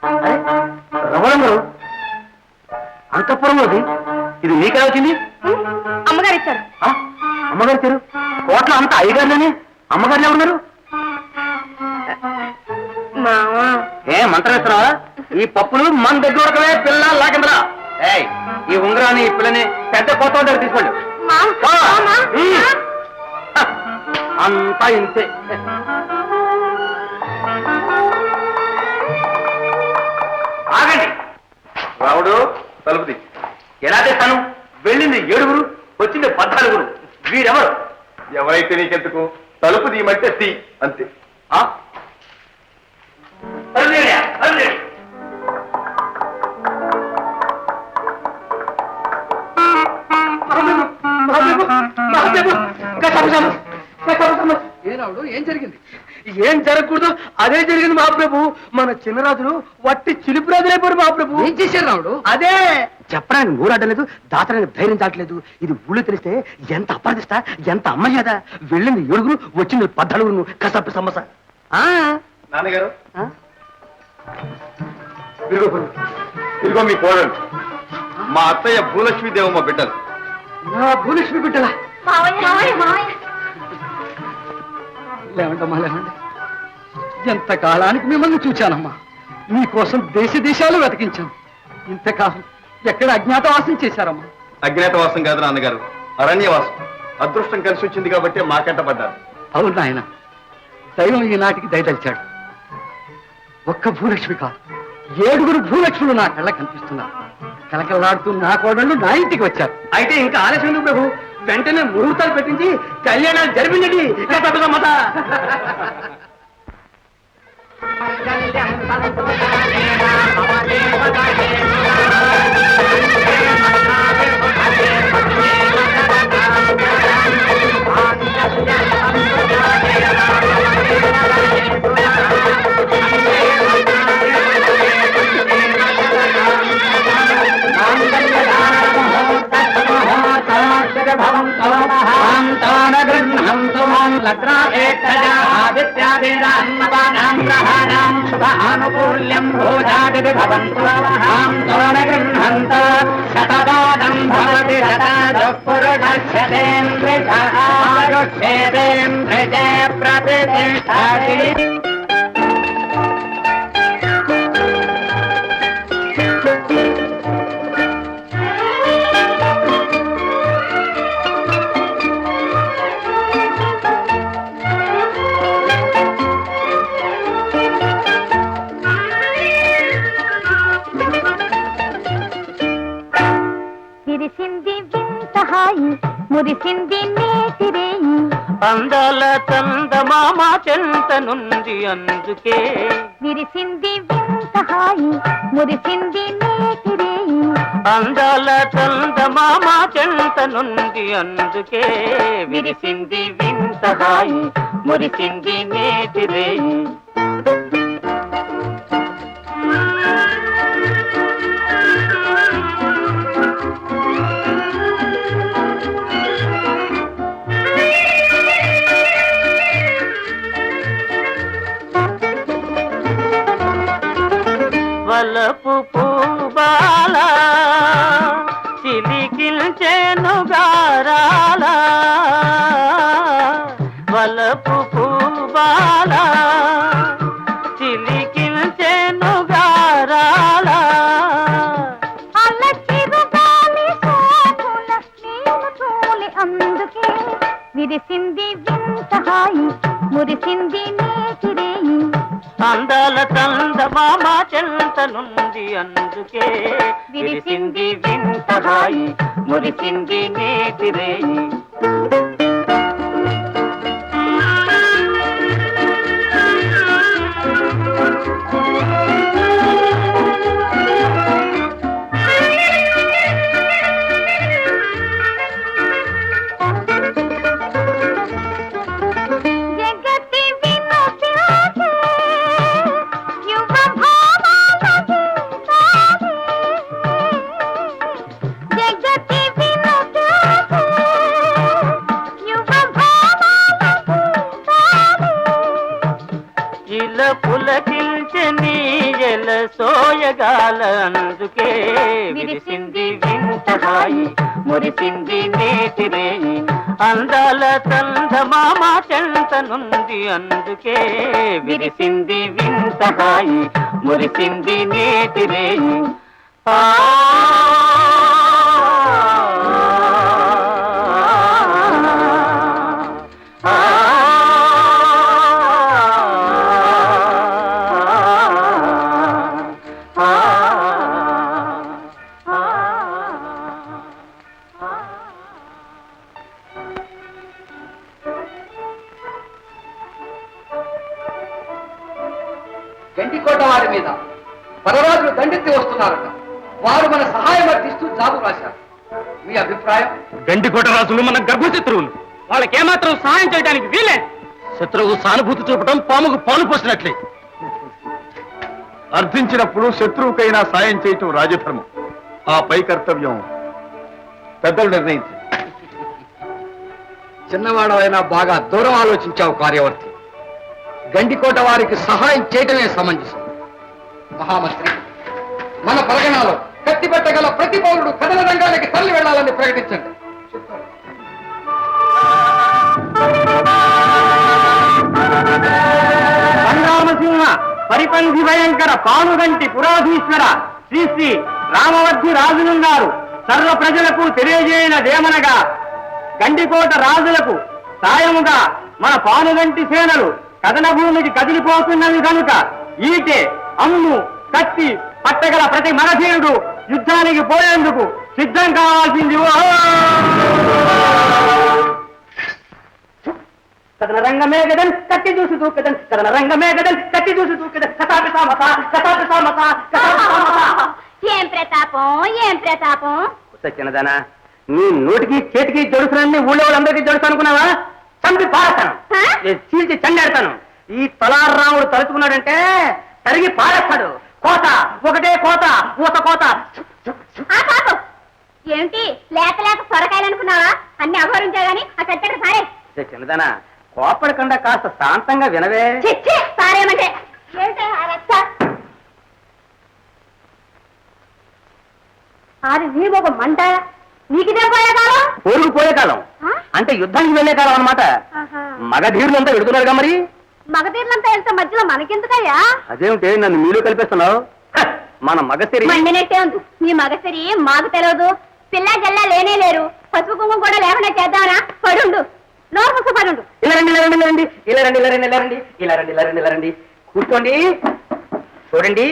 రమణం గారు అంతఃపురం అది ఇది మీకే వచ్చింది? అమ్మగారు ఇచ్చారు. అమ్మగారు ఇచ్చారు? కోట్ల అంత అయ్యగారులేని అమ్మగారులు ఎవరున్నారు? ఏ మంత్రం ఇస్తున్నావా? ఈ పప్పులు మన దగ్గర ఉడకవే పిల్ల లాకిందరా. ఈ ఉంగరాన్ని ఈ పిల్లని పెద్ద కొత్త దగ్గర తీసుకోండి. అంతా ఇంతే. ఆగండి. రావుడు తలుపుది. ఎలా తెస్తాను? వెళ్ళింది 7 వచ్చింది 14. వీరెవరు? ఎవరైతే నీకెందుకు, తలుపు తీయమంటే తీ అంతే. ఏనాడు ఏం జరిగింది? ఏం జరగకూడదు అదే జరిగింది మహాప్రభు. మన చిన్నరాజులు వట్టి చిలుపు రాజులైపోయారు మహాప్రభు. ఏం చేశారు రావుడు? అదే చెప్పడానికి ఊరాడలేదు, దాచడానికి ధైర్యం చాటలేదు. ఇది ఊళ్ళో తెలిస్తే ఎంత అప్రదిష్ట, ఎంత అమ్మయ్యదా. వెళ్ళింది 7 వచ్చింది 14. కసపు సమస్య. నాన్నగారు ఇదిగో మీ కోడలు, మా అత్తయ్య భూలక్ష్మీదేవమ్మ బిడ్డలు. భూలక్ష్మి బిడ్డలా? లేవంటమ్మా లేవండి. ఎంతకాలానికి మిమ్మల్ని చూచానమ్మా. మీకోసం దేశాలు వెతికించాం. ఇంతకాలం ఎక్కడ అజ్ఞాతవాసం చేశారమ్మా? అజ్ఞాతవాసం కాదు నాన్నగారు, అరణ్యవాసం. అదృష్టం కలిసి వచ్చింది కాబట్టి మాకెంట పడ్డారు. అవును నాయన, దైవం ఈనాటికి దయదలిచాడు. ఒక్క భూలక్ష్మి కాదు, 7 భూలక్ష్ములు నా కళ్ళ కనిపిస్తున్నారు. కలకలాడుతూ నా కోడళ్ళు నా ఇంటికి వచ్చారు. అయితే ఇంకా ఆలస్యం ఎందుకు ప్రభు? వెంటనే ముహూర్తాలు పెట్టించి కళ్యాణాలు జరిపించండి. అనుకూల్యం భోజాది భవంతు గృహంత శతపాదం భవతి పురుషేంద్రియ ప్రతిష్టతి. మురిసింది నేతిరేయి అందాల చందమామ చెంత నుండి అందుకే విరిసింది వింత హాయి మురిసింది నేతిరేయి అందాల చందమామ చెంత నుండి అందుకే విరిసింది వింత హాయి మురిసింది నేతిరేయి. వలపు పూబాల చిలికిల్చెను గారాల వలపు పూబాల చిలికిల్చెను గారాల అల్లచిరుగాలి సోకుల నేను తోలి అందుకే విరిసింది వింత హాయి మురిసింది నేతిరేయి అందాల చందమామ చెంత నుండి అందుకే విరిసింది వింత హాయి మురిసింది నేతిరేయి. సోయగాల అందుకే విరిసింది వింత హాయి మురిసింది నేతిరేయి అందాల చందమామ చెంతనుంది అందుకే విరిసింది వింత హాయి మురిసింది నేతిరేయి గండికోట వారి మీద పరరాజులు దండెత్తి వస్తున్నారట. వారు మన సహాయం అర్థిస్తూ జాబు రాశారు. మీ అభిప్రాయం? గండికోట రాజులు మన గర్భశత్రువులు, వాళ్ళకేమాత్రం సహాయం చేయడానికి వీలే. శత్రువు సానుభూతి చూపడం పాముకు పాలు పోసినట్లే. అర్థించినప్పుడు శత్రువుకైనా సాయం చేయటం రాజధర్మం. ఆ పై కర్తవ్యం పెద్దలు నిర్ణయించారు. చిన్నవాడవైనా బాగా దూరం ఆలోచించావు కార్యవర్తి. గండికోట వారికి సహాయం చేయటమే సమంజసం. మహామంత్రి, మన పరగణాలో కత్తిపెట్టగల ప్రతి పౌరుడు కథన రంగానికి తరలి వెళ్లాలని ప్రకటించండి. సంగ్రామసింహ పరిపంధి భయంకర పానుగంటి పురాధీశ్వర శ్రీ శ్రీ రామవద్ది రాజులున్నారు. సర్వ ప్రజలకు తెలియజేయనదేమనగా గండికోట రాజులకు సాయముగా మన పానుగంటి సేనలు కథన భూమికి కదిలిపోతున్నవి కనుక ఈటే అమ్ము కత్తి పట్టగల ప్రతి మగధీరుడు యుద్ధానికి పోయేందుకు సిద్ధం కావాల్సింది. కథన రంగమే గదన్ కత్తి చూసి దూకదన్, కథన రంగమే గదన్ కత్తి చూసి దూకదన్, కథాపి సామత కథాపి సామత కథాపి సామత. ఏం ప్రతాపం, ఏం ప్రతాపం! చిన్నదానా, నీ నోటికి చేతికి జడుసులన్నీ ఊళ్ళో వాళ్ళందరికీ జడుసు అనుకున్నావా? చంపి పారేస్తాను, చీల్చి చండేస్తాను. ఈ తలారాముడు తలుచుకున్నాడంటే తరిగి పారేస్తాడు. కోత ఒకటే కోత, ఊత కోత. ఆ పాపం ఏమిటి లేక లేక సొరకాయలు అనుకున్నావా? అన్ని అఘోరించా గాని ఆ కట్టెడ సారే. చిన్నదానా, కోపడకుండా కాస్త శాంతంగా వినవే. చిచ్చి సారేమంటే ఏంటి ఆ రచ్చ? అది నీ ఒక మంట, నీకిదే పోయే కాలం. ఊరుకు పోయే కాలం అంటే యుద్ధానికి వెళ్లే కాలం అన్నమాట. మగధీరులంతా విడుతున్నారుగా మరి. మగతీర్లంతా వెళ్తే మధ్యలో మనకెందుకయ్యా? అదేమిటి నన్ను మీలో కలిపేస్తున్నావు? మన మగసిరి మండినట్టే ఉంది. నీ మగసిరి మాకు తెలియదు. పిల్ల జల్లా లేనే లేరు. పసుపు కుంకుమ కూడా లేకుండా చేద్దామనా? పడుండు, నోరు ముసు పడుండు. ఇలా రండి, ఇలా రండి, ఇలా రండి, ఇలా రండి, ఇలా రండి, ఇలా రండి, ఇలా రండి, ఇలా రండి, ఇలా రండి, కూర్చోండి. చూడండి,